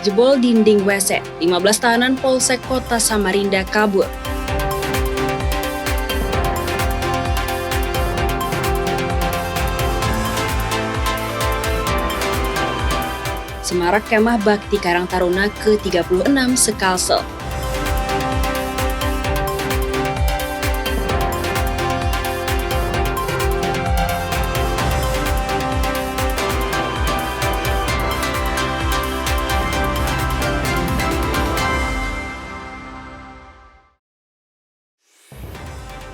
Jebol dinding WC, 15 tahanan Polsek Kota Samarinda kabur. Semarak Kemah Bakti Karang Taruna ke-36 Sekalsel.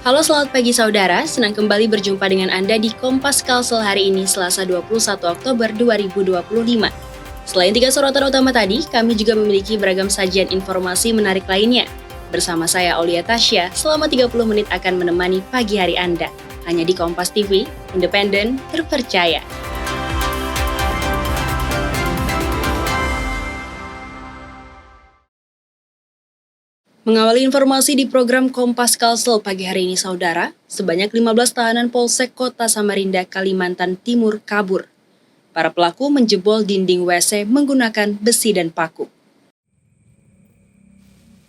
Halo, selamat pagi saudara. Senang kembali berjumpa dengan Anda di Kompas Kalsel hari ini, Selasa 21 Oktober 2025. Selain 3 sorotan utama tadi, kami juga memiliki beragam sajian informasi menarik lainnya. Bersama saya Aulia Tasya, selama 30 menit akan menemani pagi hari Anda. Hanya di Kompas TV, independen, terpercaya. Mengawali informasi di program Kompas Kalsel pagi hari ini saudara, sebanyak 15 tahanan Polsek Kota Samarinda, Kalimantan Timur kabur. Para pelaku menjebol dinding WC menggunakan besi dan paku.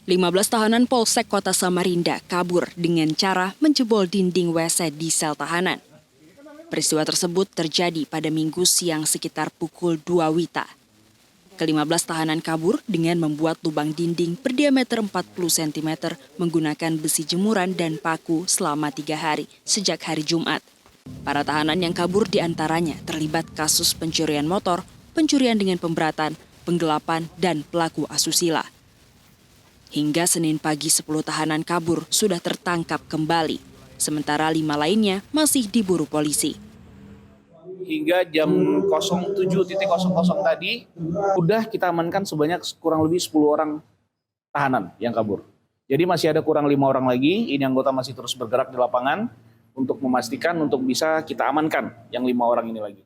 15 tahanan Polsek Kota Samarinda kabur dengan cara menjebol dinding WC di sel tahanan. Peristiwa tersebut terjadi pada Minggu siang sekitar pukul 2 WITA. Ke-15 tahanan kabur dengan membuat lubang dinding berdiameter 40 cm menggunakan besi jemuran dan paku selama 3 hari sejak hari Jumat. Para tahanan yang kabur diantaranya terlibat kasus pencurian motor, pencurian dengan pemberatan, penggelapan, dan pelaku asusila. Hingga Senin pagi 10 tahanan kabur sudah tertangkap kembali, sementara 5 lainnya masih diburu polisi. Hingga jam 07.00 tadi, udah kita amankan sebanyak kurang lebih 10 orang tahanan yang kabur. Jadi masih ada kurang 5 orang lagi, ini anggota masih terus bergerak di lapangan untuk memastikan untuk bisa kita amankan yang 5 orang ini lagi.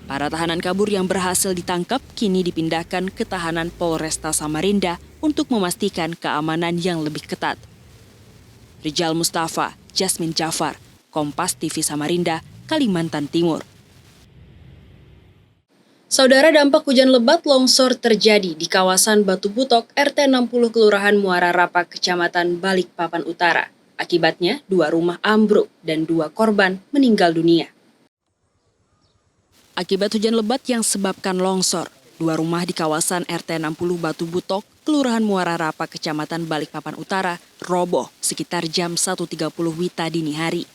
Para tahanan kabur yang berhasil ditangkap kini dipindahkan ke tahanan Polresta Samarinda untuk memastikan keamanan yang lebih ketat. Rijal Mustafa, Jasmine Jafar, Kompas TV Samarinda, Kalimantan Timur. Saudara, dampak hujan lebat longsor terjadi di kawasan Batu Butok, RT 60 Kelurahan Muara Rapak, Kecamatan Balikpapan Utara. Akibatnya, 2 rumah ambruk dan 2 korban meninggal dunia. Akibat hujan lebat yang sebabkan longsor, 2 rumah di kawasan RT 60 Batu Butok, Kelurahan Muara Rapak, Kecamatan Balikpapan Utara, roboh sekitar jam 1.30 WITA dini hari.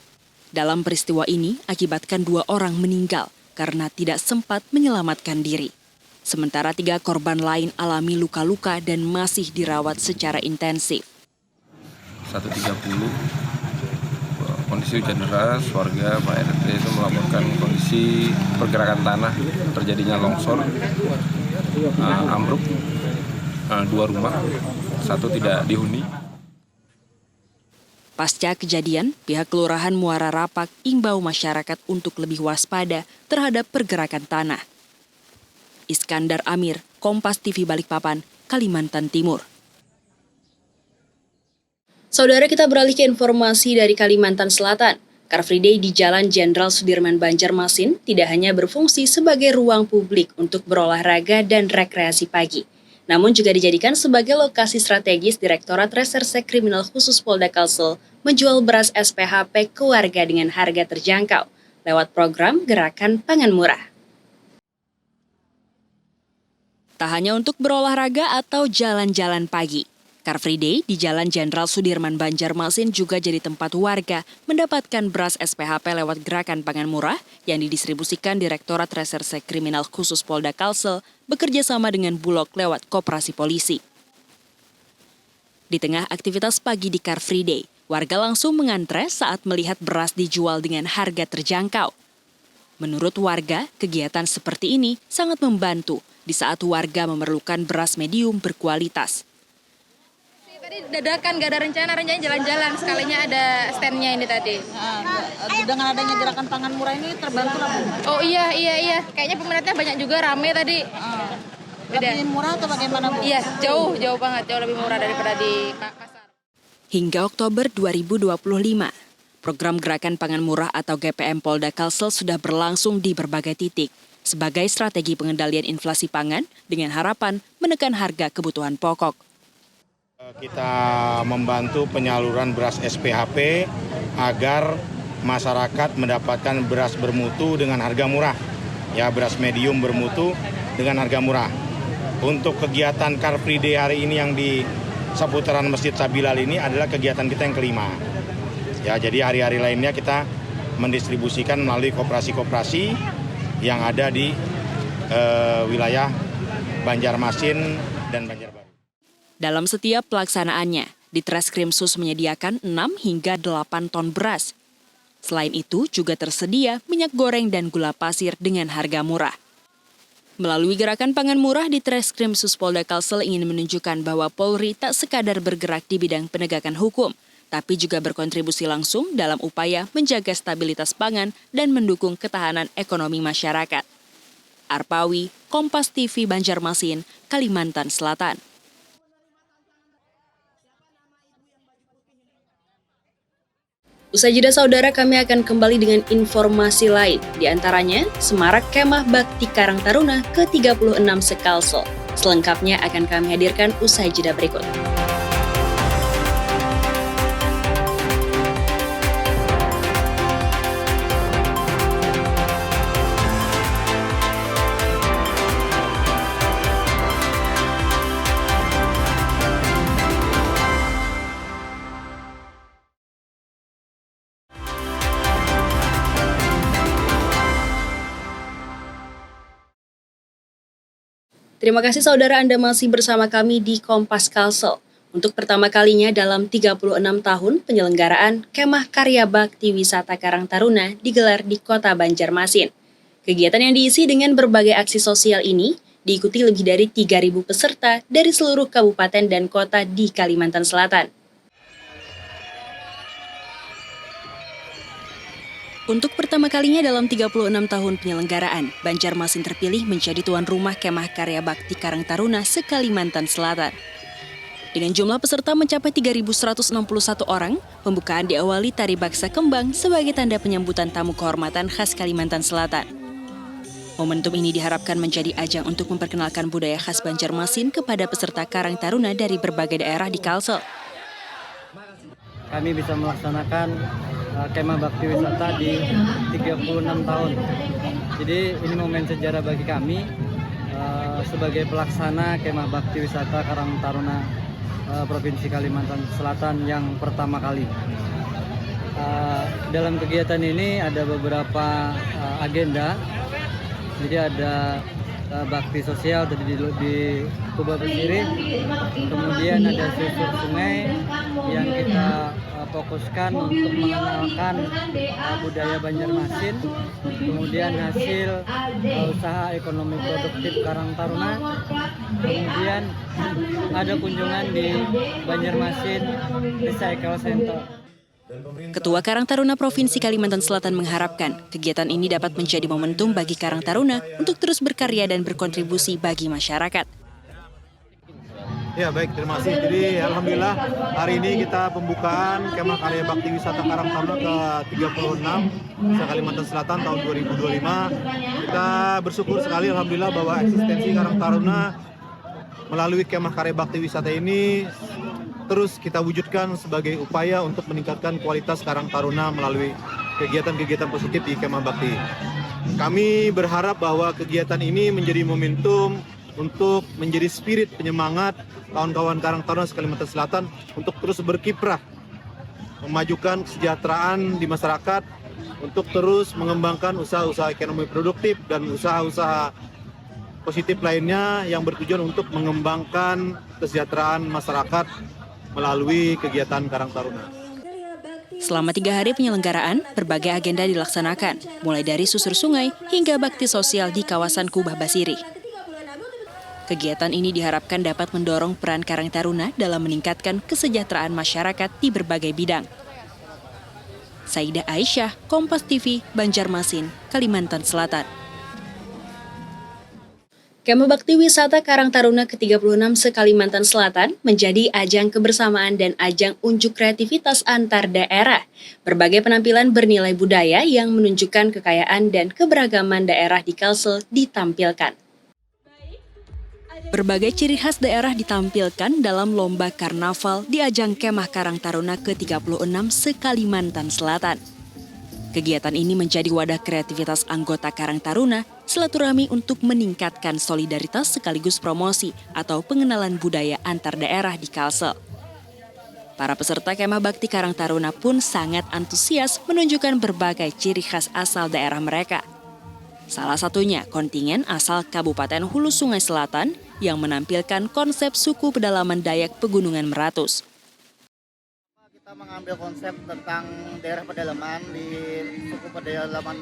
Dalam peristiwa ini, akibatkan 2 orang meninggal karena tidak sempat menyelamatkan diri. Sementara 3 korban lain alami luka-luka dan masih dirawat secara intensif. 1.30, kondisi hujan deras, warga Pak RT itu melaporkan kondisi pergerakan tanah, terjadinya longsor, ambruk, 2 rumah, 1 tidak dihuni. Pasca kejadian, pihak Kelurahan Muara Rapak imbau masyarakat untuk lebih waspada terhadap pergerakan tanah. Iskandar Amir, Kompas TV Balikpapan, Kalimantan Timur. Saudara, kita beralih ke informasi dari Kalimantan Selatan. Car Free Day di Jalan Jenderal Sudirman Banjarmasin tidak hanya berfungsi sebagai ruang publik untuk berolahraga dan rekreasi pagi, namun juga dijadikan sebagai lokasi strategis Direktorat Reserse Kriminal Khusus Polda Kalsel menjual beras SPHP ke warga dengan harga terjangkau lewat program Gerakan Pangan Murah. Tak hanya untuk berolahraga atau jalan-jalan pagi, Car Free Day di Jalan Jenderal Sudirman Banjarmasin juga jadi tempat warga mendapatkan beras SPHP lewat Gerakan Pangan Murah yang didistribusikan Direktorat Reserse Kriminal Khusus Polda Kalsel bekerja sama dengan Bulog lewat koperasi polisi. Di tengah aktivitas pagi di Car Free Day, warga langsung mengantre saat melihat beras dijual dengan harga terjangkau. Menurut warga, kegiatan seperti ini sangat membantu di saat warga memerlukan beras medium berkualitas. Tadi dadakan, gak ada rencananya jalan-jalan, sekalinya ada standnya ini tadi. Dengan adanya Gerakan Pangan Murah ini terbantu lah, Bu? Oh iya, kayaknya peminatnya banyak juga, rame tadi. Lebih murah atau bagaimana, Bu? Iya, jauh banget, jauh lebih murah daripada di pasar. Hingga Oktober 2025, program Gerakan Pangan Murah atau GPM Polda Kalsel sudah berlangsung di berbagai titik, sebagai strategi pengendalian inflasi pangan dengan harapan menekan harga kebutuhan pokok. Kita membantu penyaluran beras SPHP agar masyarakat mendapatkan beras bermutu dengan harga murah. Ya, beras medium bermutu dengan harga murah. Untuk kegiatan Car Free Day hari ini yang di seputaran Masjid Sabilal ini adalah kegiatan kita yang kelima. Ya, jadi hari-hari lainnya kita mendistribusikan melalui koperasi-koperasi yang ada di wilayah Banjarmasin dan Banjarbaru. Dalam setiap pelaksanaannya, Ditreskrimsus menyediakan 6 hingga 8 ton beras. Selain itu juga tersedia minyak goreng dan gula pasir dengan harga murah. Melalui gerakan pangan murah, Ditreskrimsus Polda Kalsel ingin menunjukkan bahwa Polri tak sekadar bergerak di bidang penegakan hukum, tapi juga berkontribusi langsung dalam upaya menjaga stabilitas pangan dan mendukung ketahanan ekonomi masyarakat. Arpawi, Kompas TV Banjarmasin, Kalimantan Selatan. Usai jeda saudara, kami akan kembali dengan informasi lain, di antaranya Semarak Kemah Bakti Karang Taruna ke-36 se-Kalsel. Selengkapnya akan kami hadirkan usai jeda berikut. Terima kasih saudara, Anda masih bersama kami di Kompas Kalsel. Untuk pertama kalinya dalam 36 tahun penyelenggaraan Kemah Karya Bakti Wisata Karang Taruna digelar di Kota Banjarmasin. Kegiatan yang diisi dengan berbagai aksi sosial ini diikuti lebih dari 3.000 peserta dari seluruh kabupaten dan kota di Kalimantan Selatan. Untuk pertama kalinya dalam 36 tahun penyelenggaraan, Banjarmasin terpilih menjadi tuan rumah Kemah Karya Bakti Karang Taruna se-Kalimantan Selatan. Dengan jumlah peserta mencapai 3.161 orang, pembukaan diawali tari baksa kembang sebagai tanda penyambutan tamu kehormatan khas Kalimantan Selatan. Momentum ini diharapkan menjadi ajang untuk memperkenalkan budaya khas Banjarmasin kepada peserta Karang Taruna dari berbagai daerah di Kalsel. Kami bisa melaksanakan Kemah Bakti Wisata di 36 tahun. Jadi ini momen sejarah bagi kami sebagai pelaksana Kemah Bakti Wisata Karang Taruna Provinsi Kalimantan Selatan yang pertama kali. Dalam kegiatan ini ada beberapa agenda. Jadi ada bakti sosial tadi di Kuba Besiri, kemudian ada susur sungai yang kita fokuskan untuk mengenalkan budaya Banjarmasin, kemudian hasil usaha ekonomi produktif Karang Taruna, kemudian ada kunjungan di Banjarmasin Recycle Center. Ketua Karang Taruna Provinsi Kalimantan Selatan mengharapkan kegiatan ini dapat menjadi momentum bagi Karang Taruna untuk terus berkarya dan berkontribusi bagi masyarakat. Ya baik, terima kasih. Jadi alhamdulillah hari ini kita pembukaan Kemah Karya Bakti Wisata Karang Taruna ke-36 se-Kalimantan Selatan tahun 2025. Kita bersyukur sekali alhamdulillah bahwa eksistensi Karang Taruna melalui Kemah Karya Bakti Wisata ini terus kita wujudkan sebagai upaya untuk meningkatkan kualitas Karang Taruna melalui kegiatan-kegiatan positif di Kemah Bakti. Kami berharap bahwa kegiatan ini menjadi momentum untuk menjadi spirit penyemangat kawan-kawan Karang Taruna Kalimantan Selatan untuk terus berkiprah, memajukan kesejahteraan di masyarakat, untuk terus mengembangkan usaha-usaha ekonomi produktif dan usaha-usaha positif lainnya yang bertujuan untuk mengembangkan kesejahteraan masyarakat melalui kegiatan Karang Taruna. Selama 3 hari penyelenggaraan, berbagai agenda dilaksanakan, mulai dari susur sungai hingga bakti sosial di kawasan Kubah Basiri. Kegiatan ini diharapkan dapat mendorong peran Karang Taruna dalam meningkatkan kesejahteraan masyarakat di berbagai bidang. Saidah Aisyah, Kompas TV, Banjarmasin, Kalimantan Selatan. Kemah Bakti Wisata Karang Taruna ke-36 se-Kalimantan Selatan menjadi ajang kebersamaan dan ajang unjuk kreativitas antar daerah. Berbagai penampilan bernilai budaya yang menunjukkan kekayaan dan keberagaman daerah di Kalsel ditampilkan. Berbagai ciri khas daerah ditampilkan dalam lomba karnaval di ajang Kemah Karang Taruna ke-36 se-Kalimantan Selatan. Kegiatan ini menjadi wadah kreativitas anggota Karang Taruna, silaturahmi untuk meningkatkan solidaritas sekaligus promosi atau pengenalan budaya antar daerah di Kalsel. Para peserta Kemah Bakti Karang Taruna pun sangat antusias menunjukkan berbagai ciri khas asal daerah mereka. Salah satunya kontingen asal Kabupaten Hulu Sungai Selatan yang menampilkan konsep suku pedalaman Dayak Pegunungan Meratus. Kita mengambil konsep tentang daerah pedalaman di suku pedalaman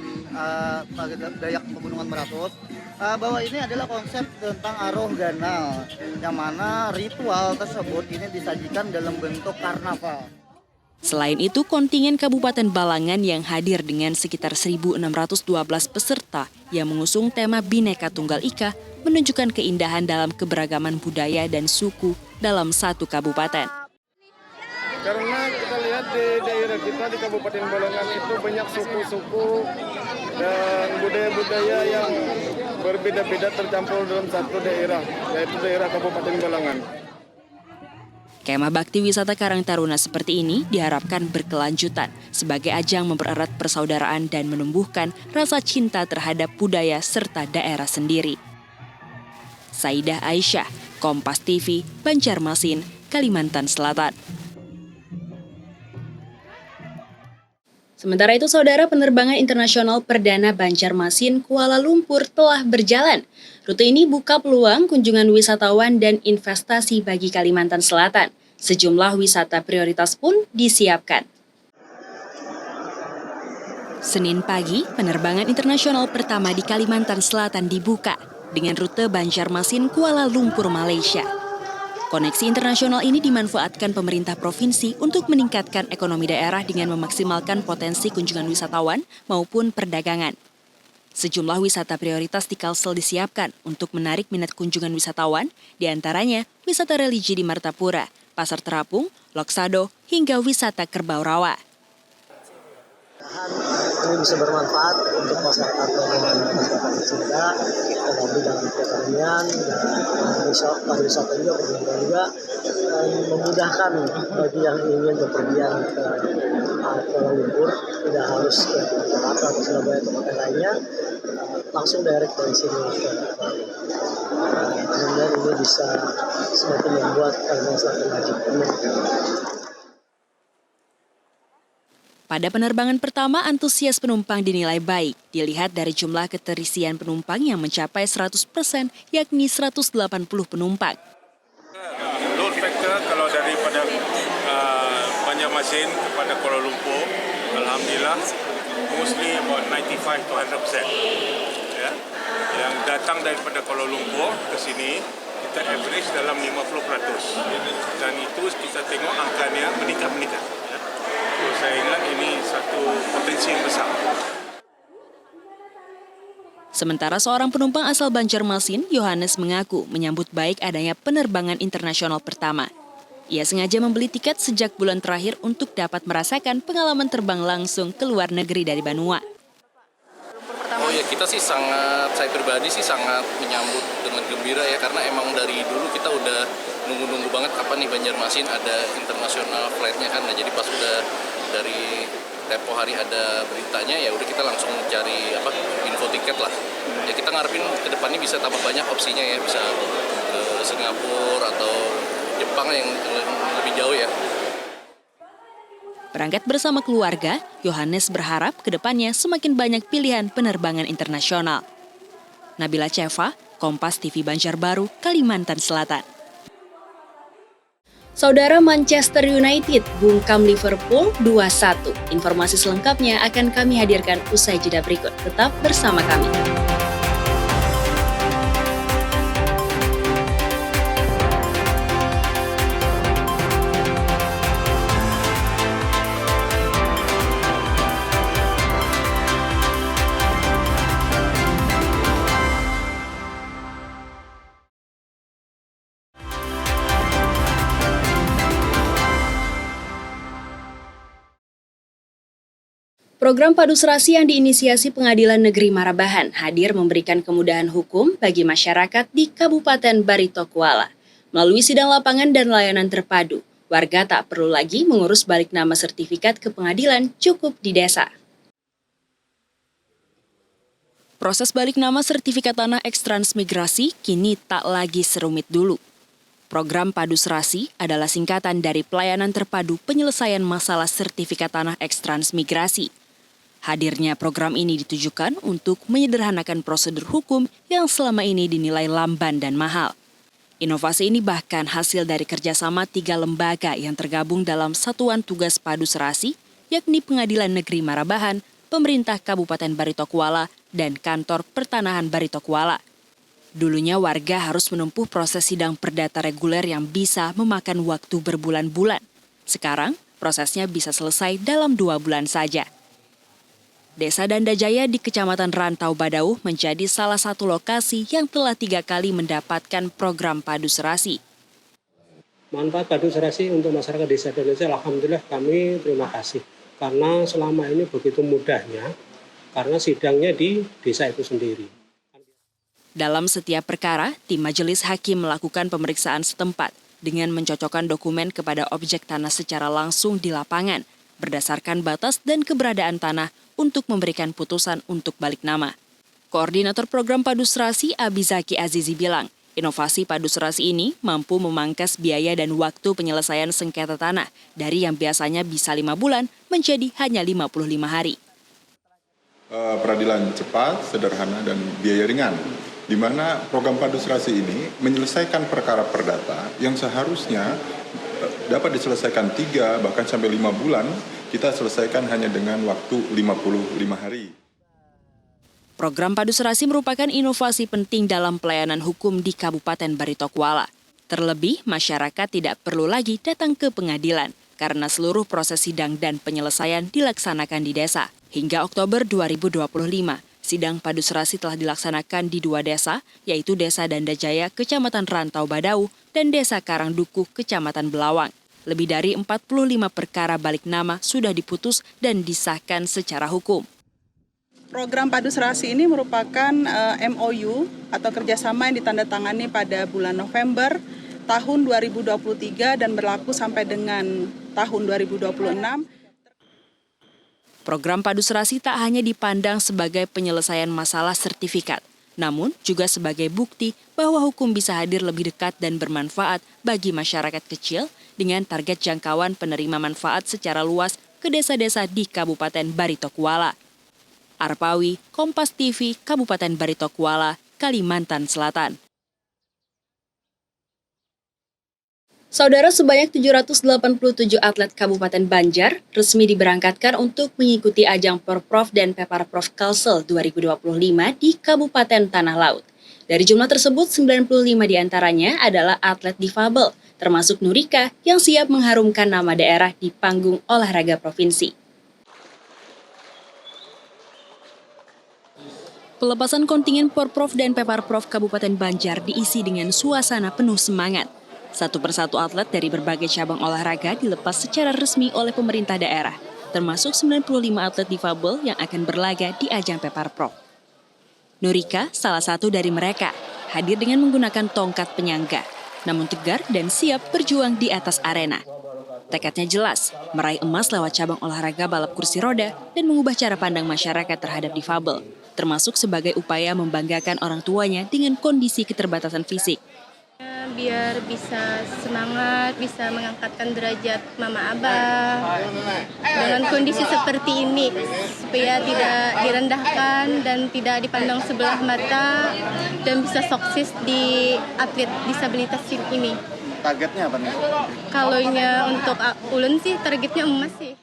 Dayak Pegunungan Meratus, bahwa ini adalah konsep tentang aroh ganal, yang mana ritual tersebut ini disajikan dalam bentuk karnaval. Selain itu, kontingen Kabupaten Balangan yang hadir dengan sekitar 1.612 peserta yang mengusung tema Bhinneka Tunggal Ika menunjukkan keindahan dalam keberagaman budaya dan suku dalam satu kabupaten. Karena kita lihat di daerah kita di Kabupaten Balangan itu banyak suku-suku dan budaya-budaya yang berbeda-beda tercampur dalam satu daerah, yaitu daerah Kabupaten Balangan. Kemah Bakti Wisata Karang Taruna seperti ini diharapkan berkelanjutan sebagai ajang mempererat persaudaraan dan menumbuhkan rasa cinta terhadap budaya serta daerah sendiri. Saidah Aisyah, Kompas TV, Banjarmasin, Kalimantan Selatan. Sementara itu, Saudara, penerbangan internasional perdana Banjarmasin Kuala Lumpur telah berjalan. Rute ini buka peluang kunjungan wisatawan dan investasi bagi Kalimantan Selatan. Sejumlah wisata prioritas pun disiapkan. Senin pagi, penerbangan internasional pertama di Kalimantan Selatan dibuka dengan rute Banjarmasin Kuala Lumpur, Malaysia. Koneksi internasional ini dimanfaatkan pemerintah provinsi untuk meningkatkan ekonomi daerah dengan memaksimalkan potensi kunjungan wisatawan maupun perdagangan. Sejumlah wisata prioritas di Kalsel disiapkan untuk menarik minat kunjungan wisatawan, diantaranya wisata religi di Martapura, Pasar Terapung, Loksado, hingga wisata Kerbau Rawa. Ini bisa bermanfaat untuk masyarakat juga, terlebih dalam perekonomian dan pariwisata juga, dan memudahkan bagi yang ingin bepergian ke Kuala Lumpur, tidak harus ke Jakarta atau Surabaya atau tempat lainnya, langsung direct dari sini ke Kuala Lumpur. Kemudian ini bisa semakin membuat Kalimantan Selatan maju. Pada penerbangan pertama, antusias penumpang dinilai baik. Dilihat dari jumlah keterisian penumpang yang mencapai 100%, yakni 180 penumpang. Load factor kalau daripada Banjarmasin kepada Kuala Lumpur, alhamdulillah, mostly about 95 to 100%. Ya. Yang datang daripada Kuala Lumpur ke sini, kita average dalam 50%. Dan itu kita tengok angkanya meningkat. Saya ingat ini satu potensi yang besar. Sementara seorang penumpang asal Banjarmasin, Yohanes, mengaku menyambut baik adanya penerbangan internasional pertama. Ia sengaja membeli tiket sejak bulan terakhir untuk dapat merasakan pengalaman terbang langsung ke luar negeri dari Banua. Oh ya, kita sih saya pribadi sih sangat menyambut dengan gembira ya, karena emang dari dulu kita udah nunggu-nunggu banget kapan nih Banjarmasin ada internasional flight-nya kan. Nah, jadi pas udah dari tempo hari ada beritanya, ya udah kita langsung cari info tiket lah. Ya kita ngarepin ke depannya bisa tambah banyak opsinya ya, bisa ke Singapura atau Jepang yang lebih jauh ya. Berangkat bersama keluarga, Yohanes berharap ke depannya semakin banyak pilihan penerbangan internasional. Nabila Cheva, Kompas TV Banjarbaru, Kalimantan Selatan. Saudara, Manchester United bungkam Liverpool 2-1. Informasi selengkapnya akan kami hadirkan usai jeda berikut. Tetap bersama kami. Program Padu Serasi yang diinisiasi Pengadilan Negeri Marabahan hadir memberikan kemudahan hukum bagi masyarakat di Kabupaten Barito Kuala. Melalui sidang lapangan dan layanan terpadu, warga tak perlu lagi mengurus balik nama sertifikat ke pengadilan, cukup di desa. Proses balik nama sertifikat tanah eks-transmigrasi kini tak lagi serumit dulu. Program Padu Serasi adalah singkatan dari Pelayanan Terpadu Penyelesaian Masalah Sertifikat Tanah Eks-Transmigrasi. Hadirnya program ini ditujukan untuk menyederhanakan prosedur hukum yang selama ini dinilai lamban dan mahal. Inovasi ini bahkan hasil dari kerjasama 3 lembaga yang tergabung dalam Satuan Tugas Padu Serasi, yakni Pengadilan Negeri Marabahan, Pemerintah Kabupaten Barito Kuala, dan Kantor Pertanahan Barito Kuala. Dulunya warga harus menempuh proses sidang perdata reguler yang bisa memakan waktu berbulan-bulan. Sekarang, prosesnya bisa selesai dalam 2 bulan saja. Desa Dandajaya di Kecamatan Rantau Badau menjadi salah satu lokasi yang telah 3 kali mendapatkan program Padu Serasi. Manfaat Padu Serasi untuk masyarakat desa Dandajaya, alhamdulillah kami terima kasih. Karena selama ini begitu mudahnya, karena sidangnya di desa itu sendiri. Dalam setiap perkara, tim majelis hakim melakukan pemeriksaan setempat dengan mencocokkan dokumen kepada objek tanah secara langsung di lapangan, berdasarkan batas dan keberadaan tanah untuk memberikan putusan untuk balik nama. Koordinator program Padu Serasi Abizaki Azizi bilang, inovasi Padu Serasi ini mampu memangkas biaya dan waktu penyelesaian sengketa tanah dari yang biasanya bisa 5 bulan menjadi hanya 55 hari. Peradilan cepat, sederhana, dan biaya ringan, di mana program Padu Serasi ini menyelesaikan perkara perdata yang seharusnya dapat diselesaikan 3 bahkan sampai 5 bulan, kita selesaikan hanya dengan waktu 55 hari. Program Padu Serasi merupakan inovasi penting dalam pelayanan hukum di Kabupaten Barito Kuala. Terlebih, masyarakat tidak perlu lagi datang ke pengadilan karena seluruh proses sidang dan penyelesaian dilaksanakan di desa. Hingga Oktober 2025, sidang Padu Serasi telah dilaksanakan di 2 desa, yaitu Desa Dandajaya, Kecamatan Rantau Badau, dan Desa Karangdukuh, Kecamatan Belawang. Lebih dari 45 perkara balik nama sudah diputus dan disahkan secara hukum. Program Padu Serasi ini merupakan MOU atau kerjasama yang ditandatangani pada bulan November tahun 2023 dan berlaku sampai dengan tahun 2026. Program Padu Serasi tak hanya dipandang sebagai penyelesaian masalah sertifikat, namun juga sebagai bukti bahwa hukum bisa hadir lebih dekat dan bermanfaat bagi masyarakat kecil dengan target jangkauan penerima manfaat secara luas ke desa-desa di Kabupaten Barito Kuala. Arpawi, Kompas TV, Kabupaten Barito Kuala, Kalimantan Selatan. Saudara, sebanyak 787 atlet Kabupaten Banjar resmi diberangkatkan untuk mengikuti ajang Porprov dan Peparprov Kalsel 2025 di Kabupaten Tanah Laut. Dari jumlah tersebut, 95 diantaranya adalah atlet difabel, termasuk Nurika yang siap mengharumkan nama daerah di panggung olahraga provinsi. Pelepasan kontingen Porprov dan Peparprov Kabupaten Banjar diisi dengan suasana penuh semangat. Satu persatu atlet dari berbagai cabang olahraga dilepas secara resmi oleh pemerintah daerah, termasuk 95 atlet difabel yang akan berlaga di ajang Peparprov. Nurika, salah satu dari mereka, hadir dengan menggunakan tongkat penyangga, namun tegar dan siap berjuang di atas arena. Tekadnya jelas, meraih emas lewat cabang olahraga balap kursi roda dan mengubah cara pandang masyarakat terhadap difabel, termasuk sebagai upaya membanggakan orang tuanya dengan kondisi keterbatasan fisik. Biar bisa semangat, bisa mengangkatkan derajat mama abah dengan kondisi seperti ini, supaya tidak direndahkan dan tidak dipandang sebelah mata dan bisa sukses di atlet disabilitas ini. Targetnya apa nih? Kalaunya untuk ulun sih targetnya emas sih.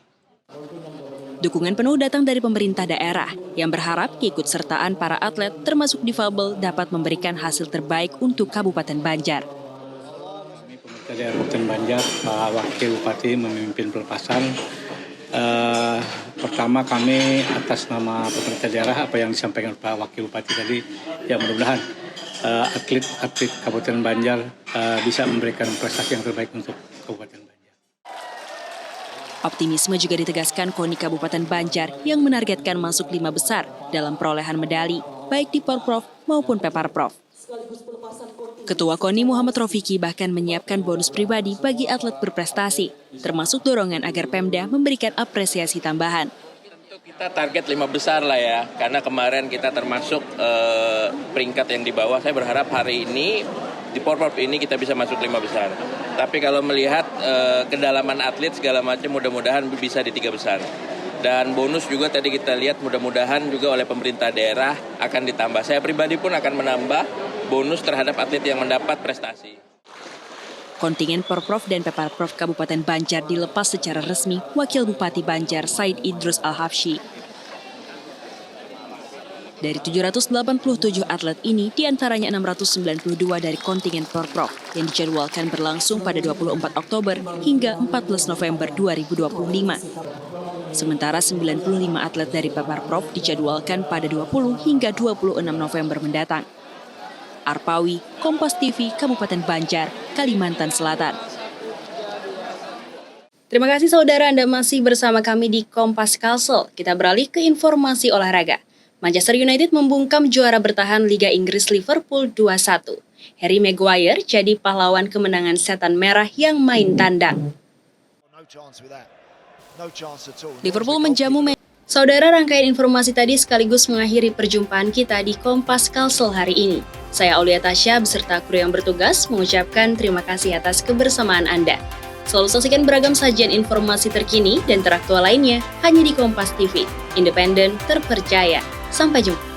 Dukungan penuh datang dari pemerintah daerah yang berharap keikutsertaan para atlet termasuk difabel dapat memberikan hasil terbaik untuk Kabupaten Banjar. Pemerintah daerah Kabupaten Banjar, Pak Wakil Bupati memimpin pelepasan. Pertama kami atas nama pemerintah daerah apa yang disampaikan Pak Wakil Bupati tadi, ya mudah-mudahan atlet Kabupaten Banjar bisa memberikan prestasi yang terbaik untuk Kabupaten Banjar. Optimisme juga ditegaskan KONI Kabupaten Banjar yang menargetkan masuk 5 besar dalam perolehan medali, baik di Porprov maupun Peparprov. Ketua KONI Muhammad Rofiki bahkan menyiapkan bonus pribadi bagi atlet berprestasi, termasuk dorongan agar Pemda memberikan apresiasi tambahan. Kita target 5 besar lah ya, karena kemarin kita termasuk peringkat yang di bawah. Saya berharap hari ini, di Porprov ini kita bisa masuk 5 besar. Tapi kalau melihat kedalaman atlet segala macam, mudah-mudahan bisa di 3 besar. Dan bonus juga tadi kita lihat mudah-mudahan juga oleh pemerintah daerah akan ditambah. Saya pribadi pun akan menambah bonus terhadap atlet yang mendapat prestasi. Kontingen Porprov dan Peparprov Kabupaten Banjar dilepas secara resmi Wakil Bupati Banjar Said Idrus Al-Hafsyi. Dari 787 atlet ini, diantaranya 692 dari kontingen Porprov yang dijadwalkan berlangsung pada 24 Oktober hingga 14 November 2025. Sementara 95 atlet dari Peparprov dijadwalkan pada 20 hingga 26 November mendatang. Arpawi, Kompas TV, Kabupaten Banjar, Kalimantan Selatan. Terima kasih saudara, Anda masih bersama kami di Kompas Kalsel. Kita beralih ke informasi olahraga. Manchester United membungkam juara bertahan Liga Inggris Liverpool 2-1. Harry Maguire jadi pahlawan kemenangan setan merah yang main tandang. Liverpool menjamu Saudara, rangkaian informasi tadi sekaligus mengakhiri perjumpaan kita di Kompas Kalsel hari ini. Saya Aulia Tasya beserta kru yang bertugas mengucapkan terima kasih atas kebersamaan Anda. Selalu saksikan beragam sajian informasi terkini dan teraktual lainnya hanya di Kompas TV, independen, terpercaya. Sampai jumpa.